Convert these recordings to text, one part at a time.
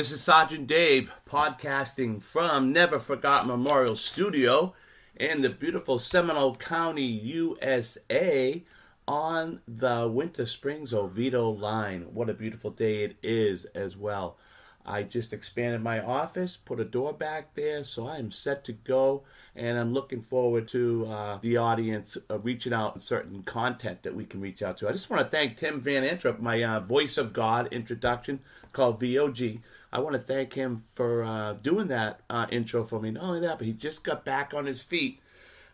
This is Sergeant Dave podcasting from Never Forgotten Memorial Studio in the beautiful Seminole County, USA on the Winter Springs Oviedo line. What a beautiful day it is as well. I just expanded my office, put a door back there, so I am set to go, and I'm looking forward to the audience reaching out with certain content that we can reach out to. I just want to thank Tim Van Antwerp, my Voice of God introduction called VOG. I want to thank him for doing that intro for me. Not only that, but he just got back on his feet.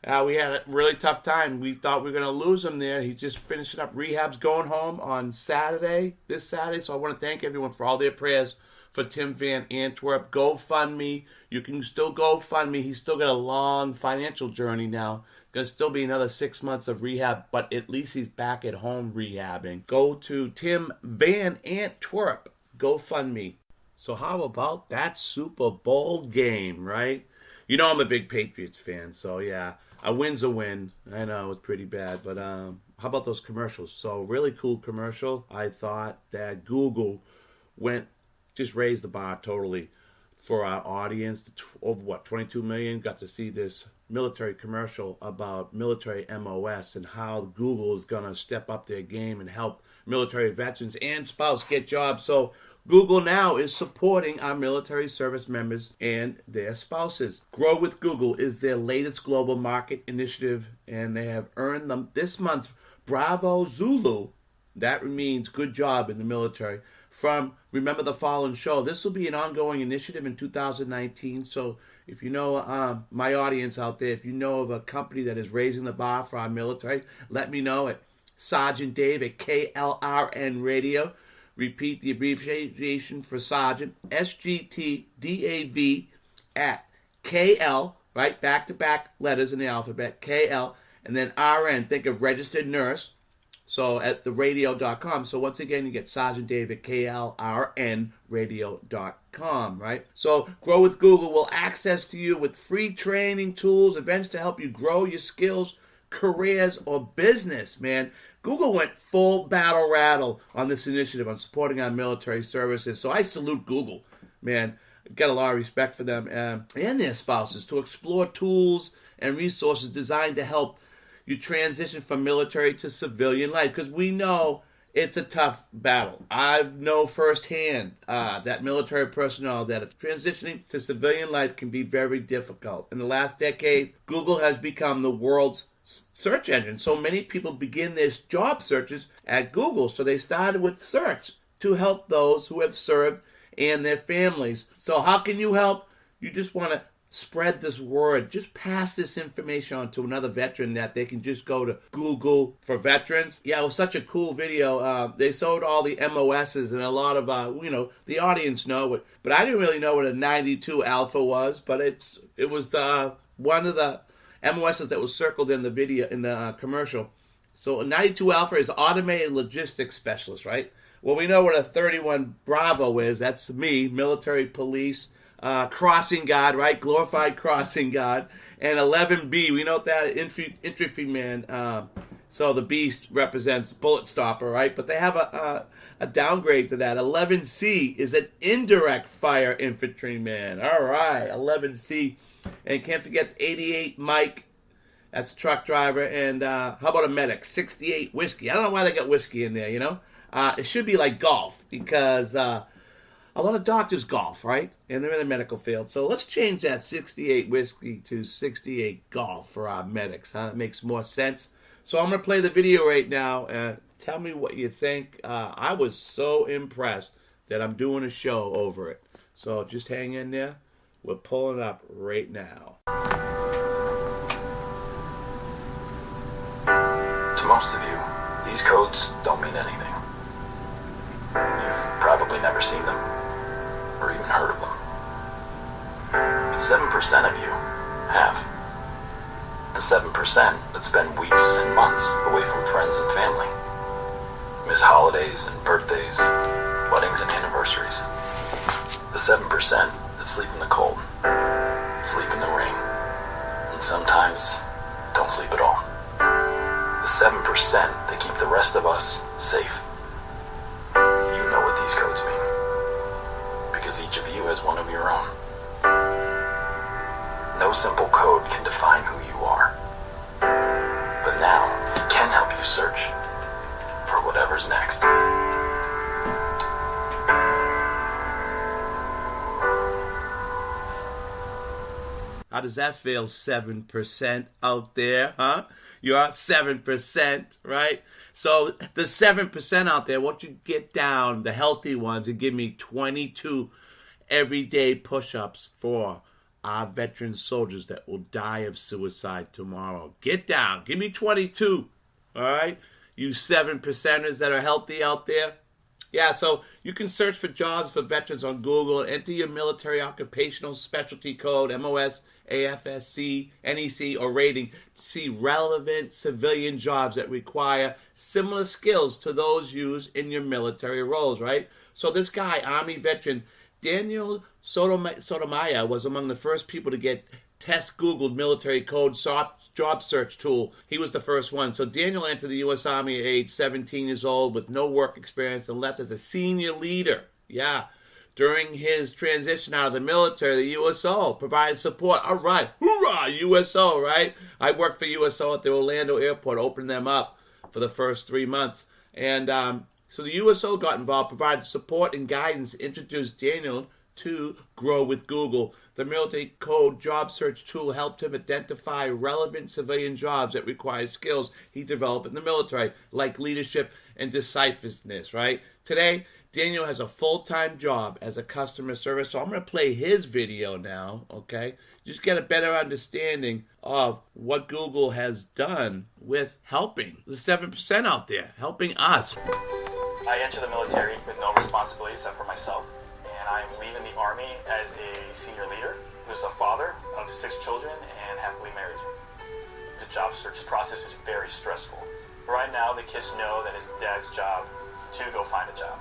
We had a really tough time. We thought we were going to lose him there. He just finished up rehab's going home on this Saturday. So I want to thank everyone for all their prayers for Tim Van Antwerp. GoFundMe. You can still GoFundMe. He's still got a long financial journey now. Going to still be another 6 months of rehab, but at least he's back at home rehabbing. Go to Tim Van Antwerp. GoFundMe. So how about that Super Bowl game, right? You know I'm a big Patriots fan, so yeah, a win's a win. I know it's pretty bad, but how about those commercials? So really cool commercial. I thought that Google just raised the bar totally for our audience. Over 22 million got to see this military commercial about military MOS and how Google is going to step up their game and help military veterans and spouse get jobs. So Google now is supporting our military service members and their spouses. Grow with Google is their latest global market initiative, and they have earned them this month's Bravo Zulu. That means good job in the military. From Remember the Fallen show. This will be an ongoing initiative in 2019. So if you know my audience out there, if you know of a company that is raising the bar for our military, let me know at Sergeant Dave at KLRN Radio. Repeat the abbreviation for Sergeant, SGTDAV at KL, right? Back-to-back letters in the alphabet, KL, and then RN, think of registered nurse, so at theradio.com. So once again, you get Sergeant Dave at KLRNradio.com, right? So Grow with Google will access to you with free training, tools, events to help you grow your skills, careers, or business, man. Google went full battle rattle on this initiative on supporting our military services. So I salute Google, man. Got a lot of respect for them and their spouses to explore tools and resources designed to help you transition from military to civilian life. Because we know it's a tough battle. I know firsthand that military personnel that transitioning to civilian life can be very difficult. In the last decade, Google has become the world's search engine. So many people begin their job searches at Google. So they started with search to help those who have served and their families. So how can you help? You just want to spread this word. Just pass this information on to another veteran that they can just go to Google for veterans. Yeah, it was such a cool video. They showed all the MOSs and a lot of, the audience know it. But I didn't really know what a 92 Alpha was, but it was one of the MOSs that was circled in the video, in the commercial. So a 92 Alpha is Automated Logistics Specialist, right? Well, we know what a 31 Bravo is. That's me, military police, crossing guard, right? Glorified crossing guard. And 11B, we know that infantryman. So the beast represents bullet stopper, right? But they have a downgrade to that. 11C is an indirect fire infantryman. All right, 11C. And can't forget 88 Mike, that's a truck driver. And how about a medic? 68 Whiskey. I don't know why they got whiskey in there, you know? It should be like golf because a lot of doctors golf, right? And they're in the medical field. So let's change that 68 Whiskey to 68 Golf for our medics. It makes more sense. So I'm going to play the video right now. Tell me what you think. I was so impressed that I'm doing a show over it. So just hang in there. We're pulling up right now. To most of you, these codes don't mean anything. You've probably never seen them, or even heard of them. But 7% of you have. The 7% that spend weeks and months away from friends and family. Miss holidays and birthdays, weddings and anniversaries. The 7% that sleep in the cold, sleep in the rain, and sometimes don't sleep at all. The 7% that keep the rest of us safe. You know what these codes mean. because each of you has one of your own. No simple code can define who you are. But now, it can help you search for whatever's next. How does that feel, 7% out there, huh? You're 7%, right? So the 7% out there, won't you get down, the healthy ones, and give me 22 everyday push-ups for our veteran soldiers that will die of suicide tomorrow. Get down. Give me 22, all right? You 7%ers that are healthy out there. Yeah, so you can search for jobs for veterans on Google. Enter your military occupational specialty code, MOS, AFSC, NEC, or rating to see relevant civilian jobs that require similar skills to those used in your military roles, right? So this guy, Army veteran, Daniel Sotomayor, was among the first people to get test Googled military code job search tool. He was the first one. So Daniel entered the U.S. Army at age 17 years old with no work experience and left as a senior leader. Yeah. During his transition out of the military, the USO provided support. All right. Hoorah, USO, right? I worked for USO at the Orlando airport, opened them up for the first 3 months. And so the USO got involved, provided support and guidance, introduced Daniel to Grow with Google. The military code job search tool helped him identify relevant civilian jobs that require skills he developed in the military, like leadership and decisiveness, right? Today, Daniel has a full-time job as a customer service. So I'm going to play his video now, okay? Just get a better understanding of what Google has done with helping the 7% out there, helping us. I entered the military with no responsibility except for myself. And I'm leaving the Army as a senior leader who's a father of 6 children and happily married. The job search process is very stressful. Right now, the kids know that it's dad's job to go find a job.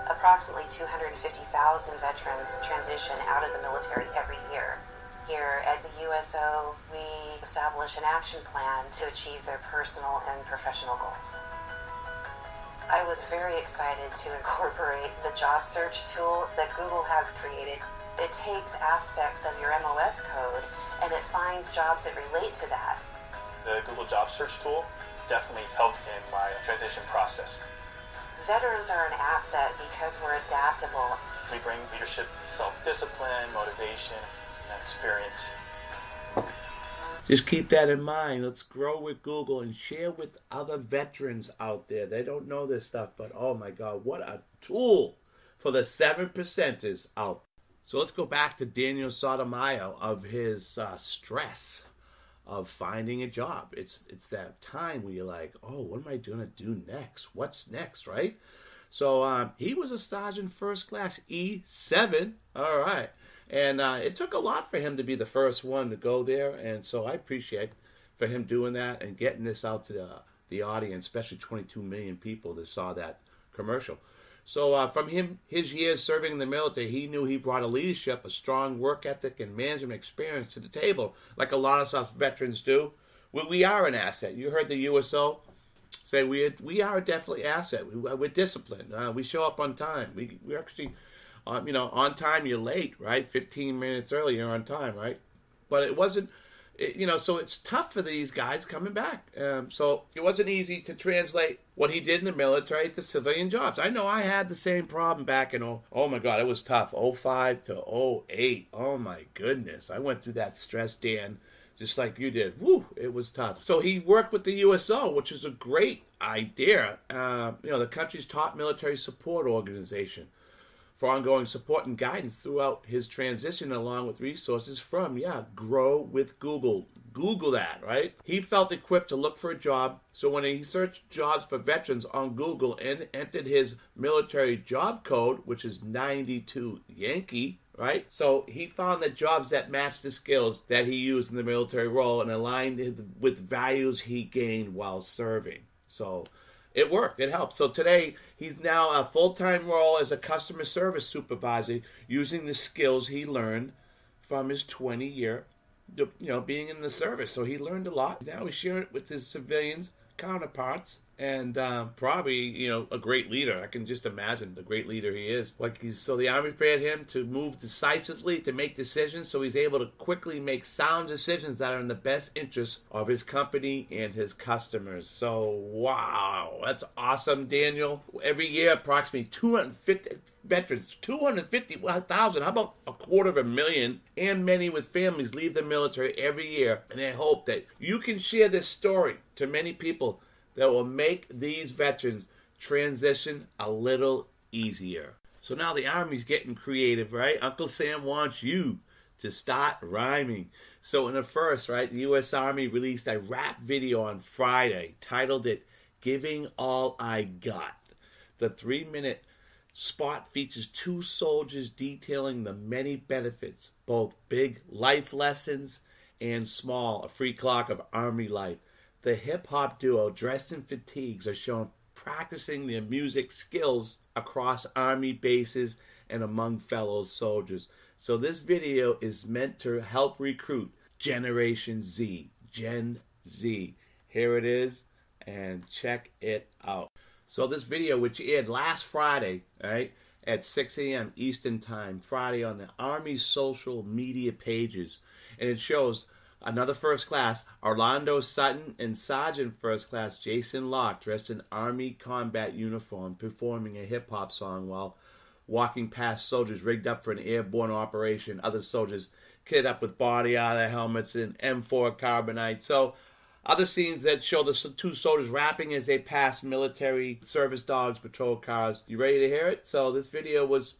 Approximately 250,000 veterans transition out of the military every year. Here at the USO, we establish an action plan to achieve their personal and professional goals. I was very excited to incorporate the job search tool that Google has created. It takes aspects of your MOS code and it finds jobs that relate to that. The Google job search tool definitely helped in my transition process. Veterans are an asset because we're adaptable. We bring leadership, self-discipline, motivation, and experience. Just keep that in mind. Let's grow with Google and share with other veterans out there. They don't know this stuff, but oh my God, what a tool for the 7%ers out. So let's go back to Daniel Sotomayor of his stress of finding a job. It's that time where you're like, oh, what am I going to do next? What's next, right? So he was a sergeant first class, E7. All right. And it took a lot for him to be the first one to go there. And so I appreciate for him doing that and getting this out to the audience, especially 22 million people that saw that commercial. So from his years serving in the military, he knew he brought a leadership, a strong work ethic, and management experience to the table, like a lot of us veterans do. We are an asset. You heard the USO say we are definitely an asset. We're disciplined. We show up on time. We actually... on time, you're late, right? 15 minutes early, you're on time, right? But it wasn't, so it's tough for these guys coming back. So it wasn't easy to translate what he did in the military to civilian jobs. I know I had the same problem back in, oh my God, it was tough, 05 to 08. Oh my goodness. I went through that stress, Dan, just like you did. Woo, it was tough. So he worked with the USO, which is a great idea. The country's top military support organization, for ongoing support and guidance throughout his transition, along with resources from, Grow with Google. Google that, right? He felt equipped to look for a job, so when he searched jobs for veterans on Google and entered his military job code, which is 92 Yankee, right? So he found that jobs that matched the skills that he used in the military role and aligned with values he gained while serving. So it worked. It helped. So today, he's now a full-time role as a customer service supervisor using the skills he learned from his 20-year, being in the service. So he learned a lot. Now he's sharing it with his civilians, counterparts, and probably, a great leader. I can just imagine the great leader he is. So the Army prepared him to move decisively, to make decisions, so he's able to quickly make sound decisions that are in the best interest of his company and his customers. So, wow, that's awesome, Daniel. Every year, approximately 250 veterans, 250,000, how about 250,000, and many with families leave the military every year, and I hope that you can share this story to many people that will make these veterans transition a little easier. So now the Army's getting creative, right? Uncle Sam wants you to start rhyming. So in the first, right, the U.S. Army released a rap video on Friday, titled it "Giving All I Got." The 3-minute spot features 2 soldiers detailing the many benefits, both big life lessons and small, a free clock of Army life. The hip-hop duo, dressed in fatigues, are shown practicing their music skills across Army bases and among fellow soldiers. So this video is meant to help recruit Generation Z, Gen Z. Here it is, and check it out. So this video, which aired last Friday, right, at 6 a.m. Eastern Time, Friday, on the Army's social media pages, and it shows another first class, Orlando Sutton, and Sergeant First Class Jason Locke, dressed in Army combat uniform, performing a hip-hop song while walking past soldiers rigged up for an airborne operation. Other soldiers kitted up with body armor helmets and M4 carbonite. So, other scenes that show the 2 soldiers rapping as they pass military service dogs, patrol cars. You ready to hear it? So this video was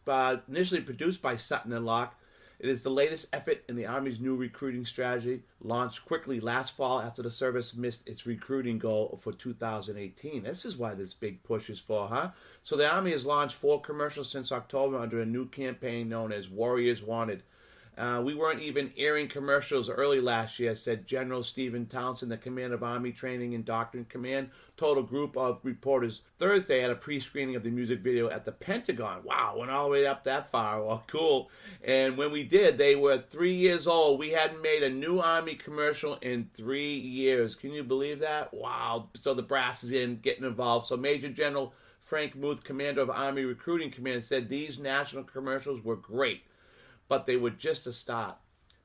initially produced by Sutton and Locke. It is the latest effort in the Army's new recruiting strategy, launched quickly last fall after the service missed its recruiting goal for 2018. This is why this big push is for, huh? So the Army has launched 4 commercials since October under a new campaign known as Warriors Wanted. We weren't even airing commercials early last year, said General Stephen Townsend, the commander of Army Training and Doctrine Command, told a group of reporters Thursday at a pre-screening of the music video at the Pentagon. Wow, went all the way up that far. Well, cool. And when we did, they were 3 years old. We hadn't made a new Army commercial in 3 years. Can you believe that? Wow. So the brass is in, getting involved. So Major General Frank Muth, commander of Army Recruiting Command, said these national commercials were great, but they were just a start.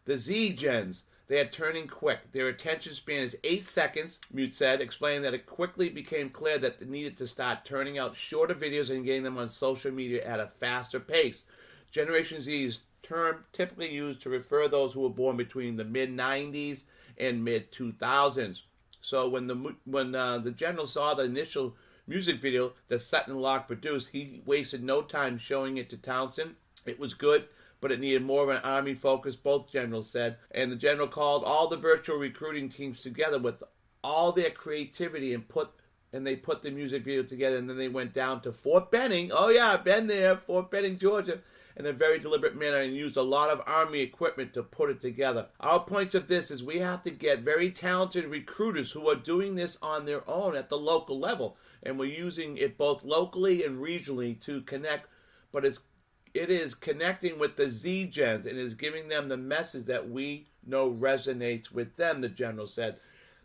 The Z-Gens, they are turning quick. Their attention span is 8 seconds, Mute said, explaining that it quickly became clear that they needed to start turning out shorter videos and getting them on social media at a faster pace. Generation Z is term typically used to refer to those who were born between the mid-90s and mid-2000s. So when the general saw the initial music video that Sutton and Locke produced, he wasted no time showing it to Townsend. It was good, but it needed more of an Army focus, both generals said. And the general called all the virtual recruiting teams together with all their creativity and they put the music video together, and then they went down to Fort Benning. Oh yeah, I've been there, Fort Benning, Georgia, in a very deliberate manner, and used a lot of Army equipment to put it together. Our point of this is we have to get very talented recruiters who are doing this on their own at the local level, and we're using it both locally and regionally to connect, but it is connecting with the Z-Gens and is giving them the message that we know resonates with them, the general said.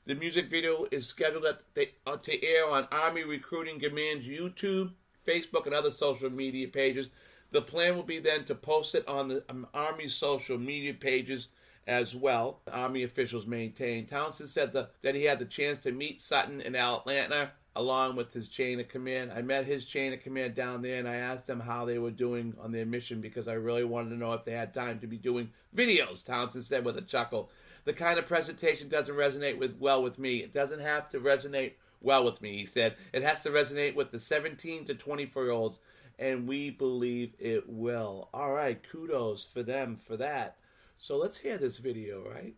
The music video is scheduled to air on Army Recruiting Command's YouTube, Facebook, and other social media pages. The plan will be then to post it on the Army's social media pages as well, Army officials maintain. Townsend said that he had the chance to meet Sutton in Atlanta along with his chain of command. I met his chain of command down there, and I asked them how they were doing on their mission because I really wanted to know if they had time to be doing videos, Townsend said with a chuckle. The kind of presentation doesn't resonate well with me. It doesn't have to resonate well with me, he said. It has to resonate with the 17 to 24-year-olds, and we believe it will. All right, kudos for them for that. So let's hear this video, right?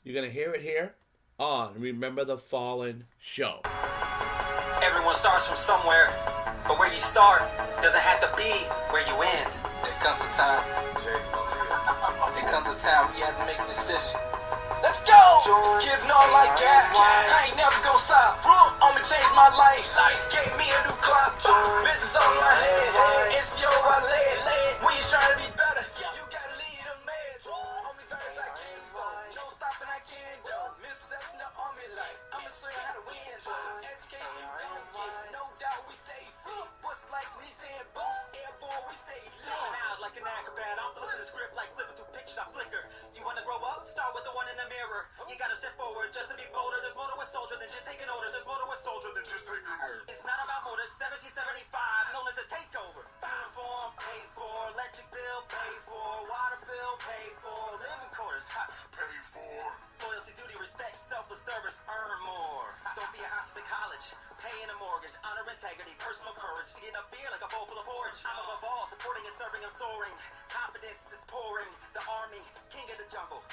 You're going to hear it here on Remember the Fallen Show. Everyone starts from somewhere, but where you start doesn't have to be where you end. There comes a time. There comes a time we have to make a decision. Let's go! Giving all I got. I ain't never gonna stop. I'ma change my life. Gave me a new clock. Business on my head. NCO I lay it. When you trying to be better, you gotta lead a man. Only verse I came for. No stopping I can't do. Mispossessing the army life. I'ma show you how to win. an acrobat. I'm flipping the script like flipping through pictures I flicker. You wanna grow up? Start with the one in the mirror. You gotta step forward just to be bolder. There's more to a soldier than just taking orders. There's more to a soldier than just taking orders. It's not about motors. 1775, known as a takeover. Uniform paid for, electric bill paid for, water bill paid for, living quarters paid for. Loyalty, duty, respect, selfless service, earn more. Don't be a hostage to college, paying a mortgage, honor, integrity, personal courage, feeding up beer like a bowl full of porridge. I'm above all, supporting and serving, I'm soaring. Confidence is pouring. The army, king of the jungle.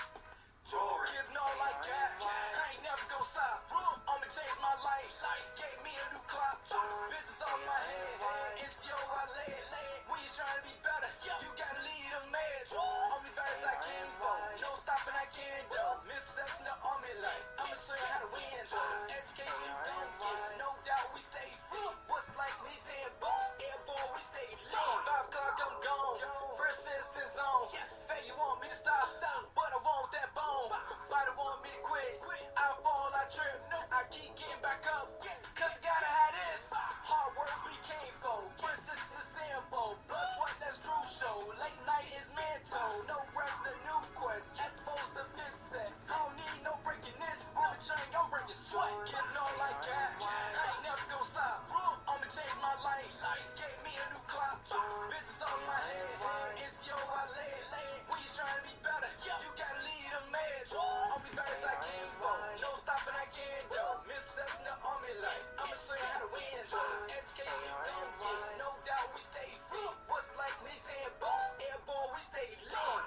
Roaring. Give no like that. I ain't never gonna stop. I'ma change my life. Life gave me a new clock. Business on my head. NCO, I lay it. When you're trying to be better, you gotta lead a man. Only fast I can go. No stopping I can do. Misperception the army life. I'ma show you how to win. Education you don't get. No doubt we stay free. What's like needs and boots. Airborne we stay lit. 5 o'clock I'm gone. First assistance on. Say you want me to stop. But I want that bone. Body want me to quit. I fall, I trip. I keep getting back up. Cause I gotta have this. Hard work we came for. Princess is sample. Blood, sweat, that's crucial. Late night is mental. No rest, the new quest. Exposed the 5th set. I don't need no breaking this. On the train, I'm bringing sweat. Getting on like that. I ain't never gonna stop. I'ma change my life. Life gave me a new clock. Business on my head. NCO, I lay it. When you're trying to be better, you gotta lead a man. Only fast I can go. No stopping I can do. Misperception the army life. I'ma show you how to win. Education you don't get. No doubt we stay free. What's like needs and boots. Airborne we stay lit.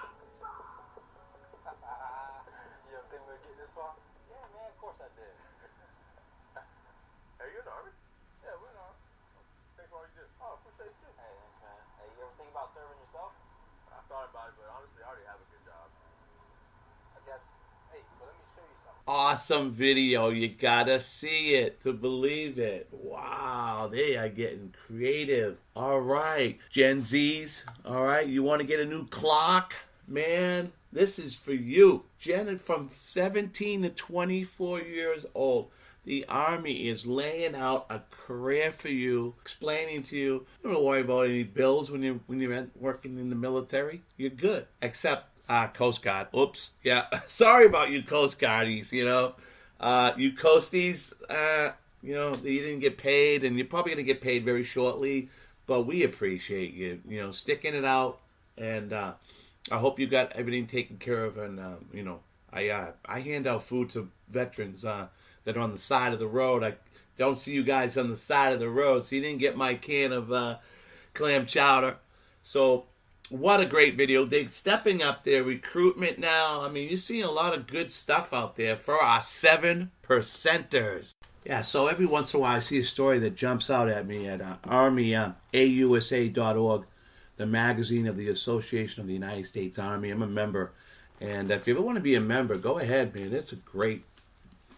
You don't think we'll get this far? Yeah, man, of course I did. Are you in the army? Yeah, we're in the army. Thanks for all you did. Oh, appreciate you. Hey, thanks, man. Hey, you ever think about serving yourself? I thought about it, but honestly, I already have a good job. I got you. Hey, but let me show you something. Awesome video. You gotta see it to believe it. Wow, they are getting creative. All right, Gen Zs. All right, you want to get a new clock? Man, this is for you. Gen from 17 to 24 years old. The Army is laying out a career for you, explaining to you, you don't worry about any bills when you're working in the military. You're good. Except Coast Guard. Oops. Yeah. Sorry about you Coast Guardies, you know. You Coasties, you know, you didn't get paid, and you're probably going to get paid very shortly, but we appreciate you, you know, sticking it out, and I hope you got everything taken care of, and, you know, I hand out food to veterans that are on the side of the road. I don't see you guys on the side of the road, so you didn't get my can of clam chowder. So what a great video. They're stepping up their recruitment now. I mean, you're seeing a lot of good stuff out there for our 7%ers. Yeah, so every once in a while I see a story that jumps out at me at AUSA.org, the magazine of the Association of the United States Army. I'm a member. And if you ever want to be a member, go ahead, man. It's a great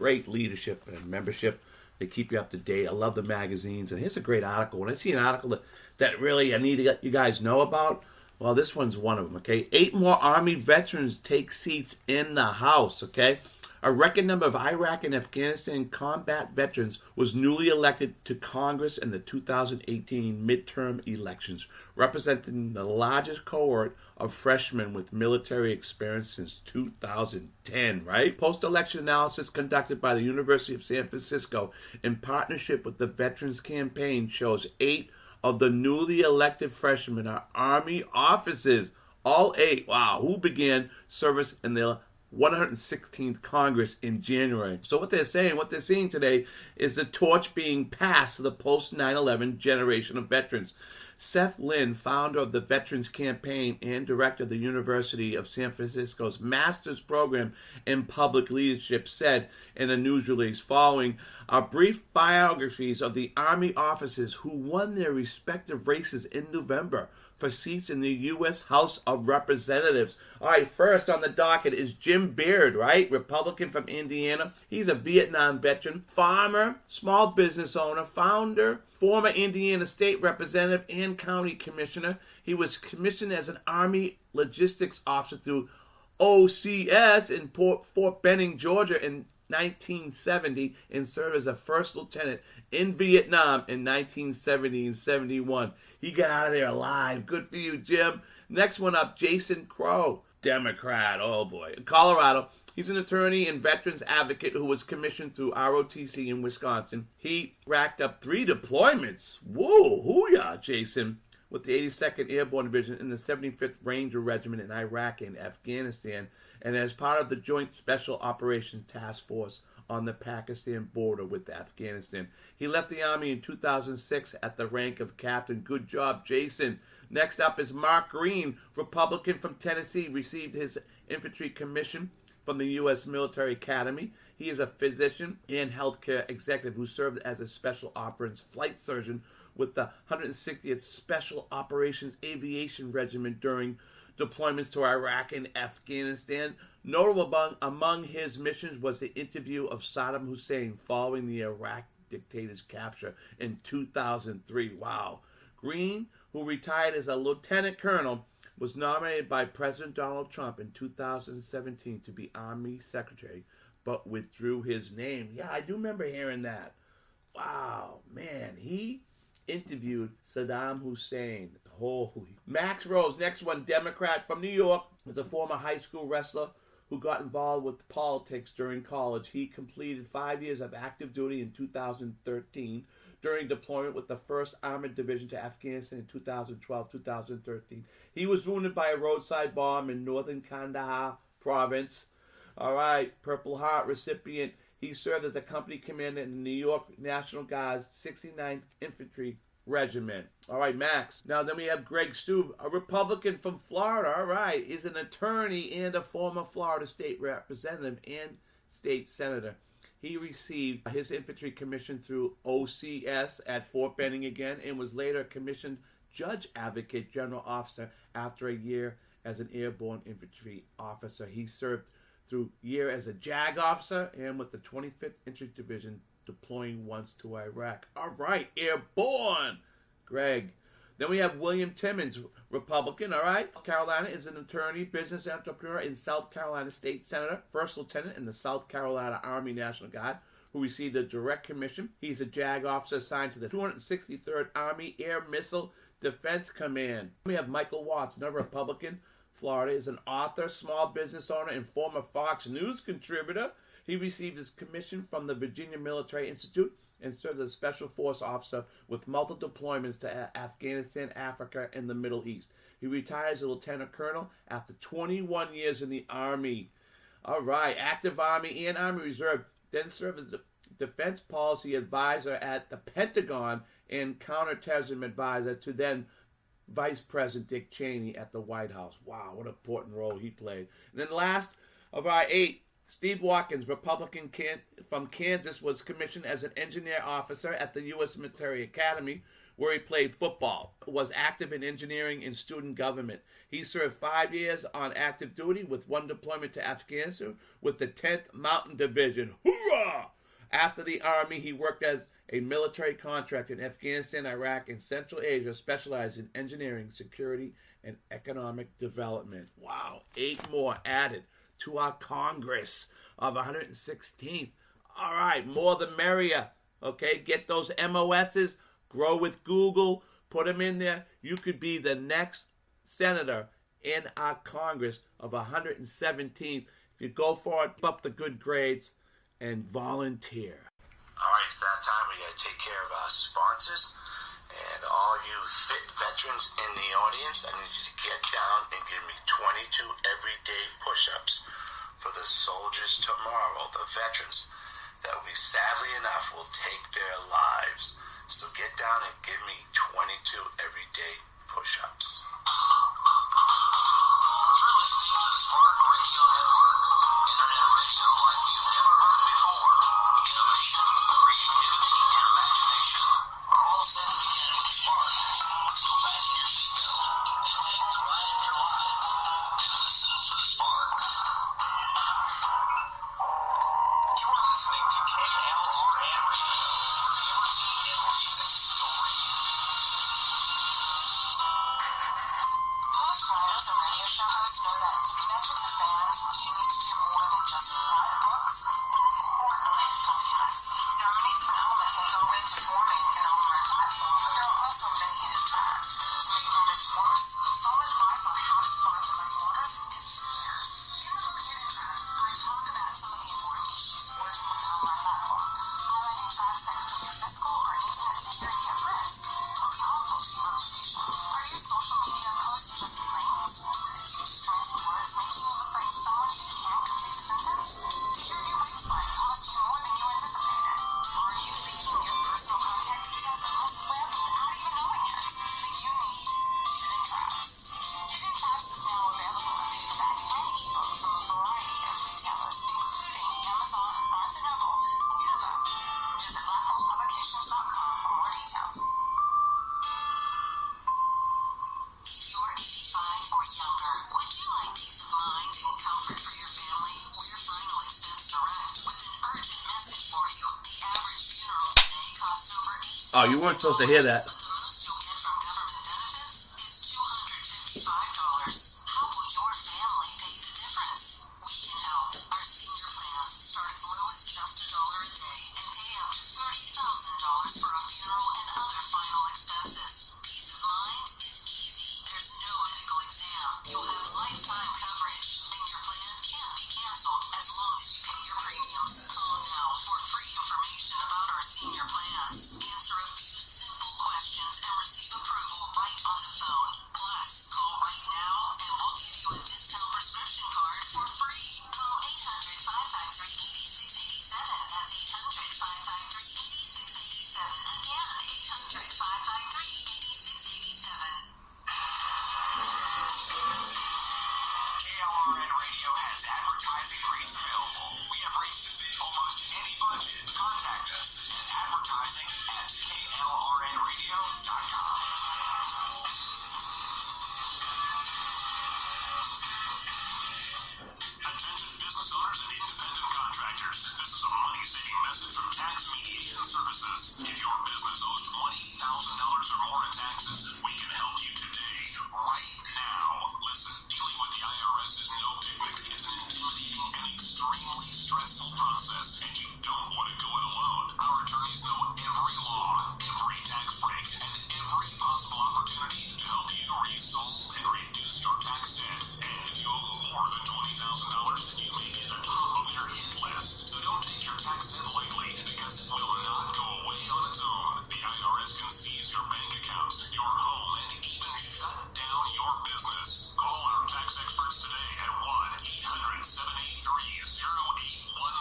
leadership and membership. They keep you up to date. I love the magazines. And here's a great article. When I see an article that really I need to let you guys know about, well, this one's one of them, okay? 8 more Army veterans take seats in the House, okay? A record number of Iraq and Afghanistan combat veterans was newly elected to Congress in the 2018 midterm elections, representing the largest cohort of freshmen with military experience since 2010, right? Post-election analysis conducted by the University of San Francisco in partnership with the Veterans Campaign shows 8 of the newly elected freshmen are Army officers. All 8, wow, who began service in the 116th Congress in January. So what they're seeing today is the torch being passed to the post-9/11 generation of veterans. Seth Lin, founder of the Veterans Campaign and director of the University of San Francisco's master's program in public leadership, said in a news release following our brief biographies of the Army officers who won their respective races in November for seats in the U.S. House of Representatives. All right, first on the docket is Jim Beard, right? Republican from Indiana. He's a Vietnam veteran, farmer, small business owner, founder, former Indiana state representative, and county commissioner. He was commissioned as an Army logistics officer through OCS in Fort Benning, Georgia in 1970 and served as a first lieutenant in Vietnam in 1970 and 71. He got out of there alive. Good for you, Jim. Next one up, Jason Crow, Democrat. Oh boy. In Colorado, he's an attorney and veterans advocate who was commissioned through ROTC in Wisconsin. He racked up 3 deployments. Whoa, hoo-yah, Jason. With the 82nd Airborne Division in the 75th Ranger Regiment in Iraq and Afghanistan, and as part of the Joint Special Operations Task Force on the Pakistan border with Afghanistan. He left the Army in 2006 at the rank of captain. Good job, Jason. Next up is Mark Green, Republican from Tennessee, received his infantry commission from the U.S. Military Academy. He is a physician and healthcare executive who served as a special operations flight surgeon with the 160th Special Operations Aviation Regiment during deployments to Iraq and Afghanistan. Notable among his missions was the interview of Saddam Hussein following the Iraq dictator's capture in 2003. Wow. Green, who retired as a lieutenant colonel, was nominated by President Donald Trump in 2017 to be Army Secretary, but withdrew his name. Yeah, I do remember hearing that. Wow, man, he interviewed Saddam Hussein. Holy. Max Rose, next one, Democrat from New York, was a former high school wrestler who got involved with politics during college. He completed 5 years of active duty in 2013 during deployment with the 1st Armored Division to Afghanistan in 2012-2013. He was wounded by a roadside bomb in northern Kandahar province. All right, Purple Heart recipient. He served as a company commander in the New York National Guard's 69th Infantry Regiment. All right, Max. Now then we have Greg Stube, a Republican from Florida. All right, is an attorney and a former Florida state representative and state senator. He received his infantry commission through OCS at Fort Benning again and was later commissioned Judge Advocate General Officer after a year as an airborne infantry officer. He served through a year as a JAG officer and with the 25th Infantry Division deploying once to Iraq. All right, airborne, Greg. Then we have William Timmons, Republican, all right. Carolina, is an attorney, business entrepreneur, and South Carolina State Senator, first lieutenant in the South Carolina Army National Guard, who received a direct commission. He's a JAG officer assigned to the 263rd Army Air Missile Defense Command. We have Michael Watts, another Republican. Florida, is an author, small business owner, and former Fox News contributor. He received his commission from the Virginia Military Institute and served as a Special Force officer with multiple deployments to Afghanistan, Africa, and the Middle East. He retired as a lieutenant colonel after 21 years in the Army. All right, active Army and Army Reserve. Then served as a defense policy advisor at the Pentagon and counterterrorism advisor to then Vice President Dick Cheney at the White House. Wow, what an important role he played. And then last of our 8, Steve Watkins, Republican from Kansas, was commissioned as an engineer officer at the U.S. Military Academy, where he played football, was active in engineering and student government. He served 5 years on active duty with 1 deployment to Afghanistan with the 10th Mountain Division. Hoorah! After the Army, he worked as a military contractor in Afghanistan, Iraq, and Central Asia, specialized in engineering, security, and economic development. Wow, 8 more added to our Congress of 116th. All right, more the merrier. Okay, get those MOSs, grow with Google, put them in there. You could be the next senator in our Congress of 117th. If you go for it, up the good grades and volunteer. All right, it's that time. We got to take care of our sponsors. And all you fit veterans in the audience, I need you to get down and give me 22 everyday push-ups for the soldiers tomorrow, the veterans that we sadly enough will take their lives. So get down and give me 22 everyday push-ups. You're listening to the Spark Radio Network. Internet radio like you've never heard before. Innovation, creativity, and imagination are all set to begin with Spark. So fasten your seatbelt and take the ride of your life and listen to the Spark. You are listening to KLRN Radio, your liberty and Oh, you weren't supposed to hear that. But the most you'll get from government benefits is $255. How will your family pay the difference? We can help. Our senior plans start as low as just $1 a day and pay up to $30,000 for a funeral and other final expenses. Peace of mind is easy. There's no medical exam. You'll have lifetime coverage, and your plan can't be canceled as long as you pay your premiums. Call now for free information about our senior plans. Answer a few simple questions and receive approval right on the phone. Plus, call right now and we'll give you a discount prescription card for free. Call 800-553-8687. That's 800-553-8687. Again, 800-553-8687. KLRN Radio has advertising rates available. We have rates to fit almost any budget. Contact us at advertising@klrnradio.com. Attention business owners and independent contractors. This is a money-saving message from Tax Mediation Services. If your business owes $20,000 or more in taxes, we can help you today, right now. Listen, dealing with the IRS is no picnic. It's an intimidating and extremely stressful process, and you don't want to go it alone. Our attorneys know every law, every tax break, and every possible opportunity to help you resolve and reduce your tax debt. And if you owe more than $20,000, you may be at the top of their hit list. So don't take your tax debt lightly, because it will not go away on its own. The IRS can seize your bank accounts, your home, and even shut down your business. Call our tax experts today at 1-800-783-0810 and let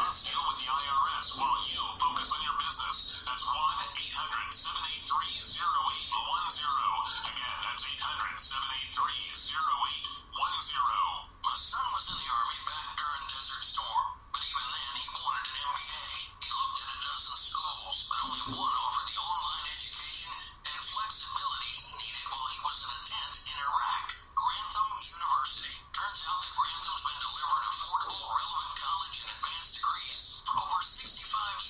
us deal with the IRS while you focus on your business. That's 1-800-783-0810. Again, that's 800-783-0810. My son was in the Army back during Desert Storm, but even then he wanted an MBA. He looked at a dozen schools, but only one offered the online education and flexibility he needed while he was in a tent in Iraq. Grantham University. Turns out that Grantham's been delivering affordable, relevant college and advanced degrees for over 65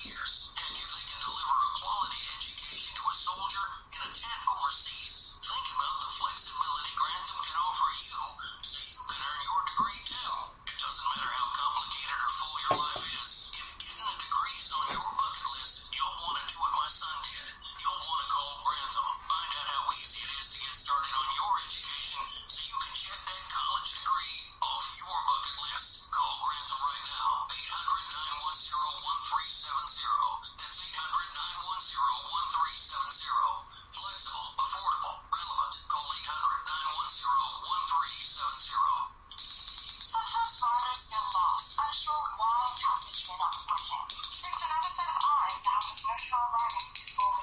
years. Heck, if they can deliver a quality education to a soldier in a tent overseas, think about the flexibility Grantham can offer you so you can earn your degree too. It doesn't matter how complicated or full your life is. If getting a degree is on your bucket list, you'll want to do what my son did. You'll want to call Grantham. Find out how easy it is to get started on your education so you can check that college degree off your bucket list. Call Grantham right now. 800-910-1370. That's 800-910-1370. Flexible, affordable, relevant. Call 800-910-1370. Sometimes farmers feel lost, unsure why passage may not work. Takes another set of eyes to help us nurture our writing. Well,